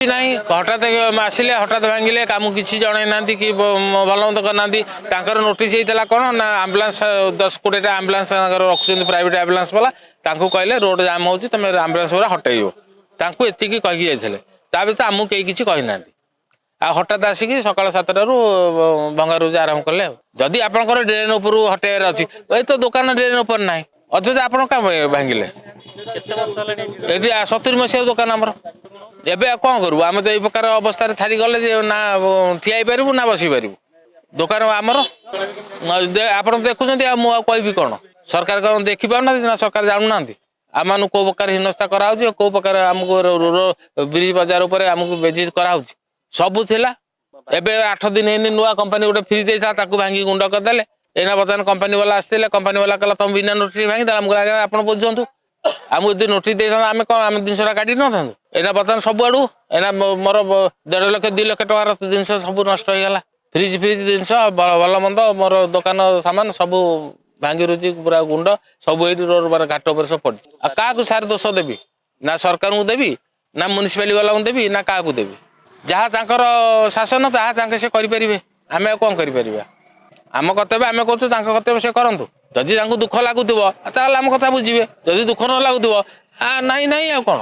ନାଇଁ ହଠାତ୍ ଆସିଲେ ହଠାତ୍ ଭାଙ୍ଗିଲେ କାମକୁ କିଛି ଜଣାଇ ନାହାନ୍ତି କି ଭଲ ମନ୍ଦ କରିନାହାନ୍ତି। ତାଙ୍କର ନୋଟିସ୍ ହେଇଥିଲା କ'ଣ ନା ଆମ୍ବୁଲାନ୍ସ 10-20ଟା ଆମ୍ବୁଲାନ୍ସ ତାଙ୍କର ରଖୁଛନ୍ତି ପ୍ରାଇଭେଟ୍ ଆମ୍ବୁଲାନ୍ସ ବାଲା। ତାଙ୍କୁ କହିଲେ ରୋଡ଼ ଜାମ୍ ହେଉଛି ତମେ ଆମ୍ବୁଲାନ୍ସ ଗୁଡ଼ା ହଟେଇବ। ତାଙ୍କୁ ଏତିକି କହିକି ଯାଇଥିଲେ। ତା ଭିତରେ ଆମକୁ କେହି କିଛି କହିନାହାନ୍ତି। ଆଉ ହଠାତ୍ ଆସିକି ସକାଳ 7ଟାରୁ ଭଙ୍ଗାରୁଜା ଆରମ୍ଭ କଲେ। ଆଉ ଯଦି ଆପଣଙ୍କର ଡ୍ରେନ୍ ଉପରୁ ହଟେଇବାର ଅଛି ଏଇ ତ ଦୋକାନ ଡ୍ରେନ୍ ଉପରେ ନାହିଁ ଅଯଥା ଆପଣ କାଁ ଭାଙ୍ଗିଲେ। ଏଠି 70 ମସିହା ଦୋକାନ ଆମର। ଏବେ ଆଉ କ'ଣ କରିବୁ ଆମେ ତ ଏଇ ପ୍ରକାର ଅବସ୍ଥାରେ ଛାଡ଼ି ଗଲେ ଯେ ନା ଠିଆ ହେଇପାରିବୁ ନା ବସିପାରିବୁ। ଦୋକାନ ଆମର ଆପଣ ଦେଖୁଛନ୍ତି ଆଉ ମୁଁ ଆଉ କହିବି କ'ଣ। ସରକାର କ'ଣ ଦେଖିପାରୁନାହାନ୍ତି ନା ସରକାର ଜାଣୁନାହାନ୍ତି ଆମମାନଙ୍କୁ କୋଉ ପ୍ରକାର ହୀନସ୍ତା କରାହେଉଛି କୋଉ ପ୍ରକାର ଆମକୁ ବ୍ରିଜ ବଜାର ଉପରେ ଆମକୁ ବେଜିତ୍ କରାହେଉଛି। ସବୁ ଥିଲା ଏବେ 8 ଦିନ ହେଇନି ନୂଆ କମ୍ପାନୀ ଗୋଟେ ଫ୍ରିଜ୍ ଦେଇଥିଲା ତାକୁ ଭାଙ୍ଗି ଗୁଣ୍ଡ କରିଦେଲେ। ଏଇନା ବର୍ତ୍ତମାନ କମ୍ପାନୀ ବାଲା ଆସିଥିଲେ କମ୍ପାନୀ ବାଲା କହିଲା ତମ ବିନା ନୋଟିସ୍ ଭାଙ୍ଗିଦେଲା। ମୁଁ କହିଲି ଆପଣ ବୁଝନ୍ତୁ ଆମକୁ ଯଦି ନୋଟିସ୍ ଦେଇଥାନ୍ତା ଆମେ କ'ଣ ଆମେ ଜିନିଷଟା କାଢ଼ି ନଥାନ୍ତୁ। ଏଇନା ବର୍ତ୍ତମାନ ସବୁଆଡ଼ୁ ଏଇନା ମୋର 1.5 ଲକ୍ଷ 2 ଲକ୍ଷ ଟଙ୍କାର ଜିନିଷ ସବୁ ନଷ୍ଟ ହେଇଗଲା। ଫ୍ରିଜ୍ ଜିନିଷ ଭଲ ମନ୍ଦ ମୋର ଦୋକାନ ସାମାନ ସବୁ ଭାଙ୍ଗି ରୁଜି ପୁରା ଗୁଣ୍ଡ ସବୁ ଏଇଠି ରୋଡ ଘାଟ ଉପରେ ସବୁ ପଡ଼ିଛି। ଆଉ କାହାକୁ ସାର ଦୋଷ ଦେବି ନା ସରକାରଙ୍କୁ ଦେବି ନା ମ୍ୟୁନିସିପାଲିଟି ବାଲାଙ୍କୁ ଦେବି ନା କାହାକୁ ଦେବି। ଯାହା ତାଙ୍କର ଶାସନ ତାହା ତାଙ୍କେ ସେ କରିପାରିବେ। ଆମେ ଆଉ କ'ଣ କରିପାରିବା। ଆମ କର୍ତ୍ତବ୍ୟ ଆମେ କରୁଛୁ ତାଙ୍କ କର୍ତ୍ତବ୍ୟ ସେ କରନ୍ତୁ। ଯଦି ତାଙ୍କୁ ଦୁଃଖ ଲାଗୁଥିବ ତାହେଲେ ଆମ କଥା ବୁଝିବେ। ଯଦି ଦୁଃଖ ନ ଲାଗୁଥିବ ନାହିଁ ଆଉ କ'ଣ।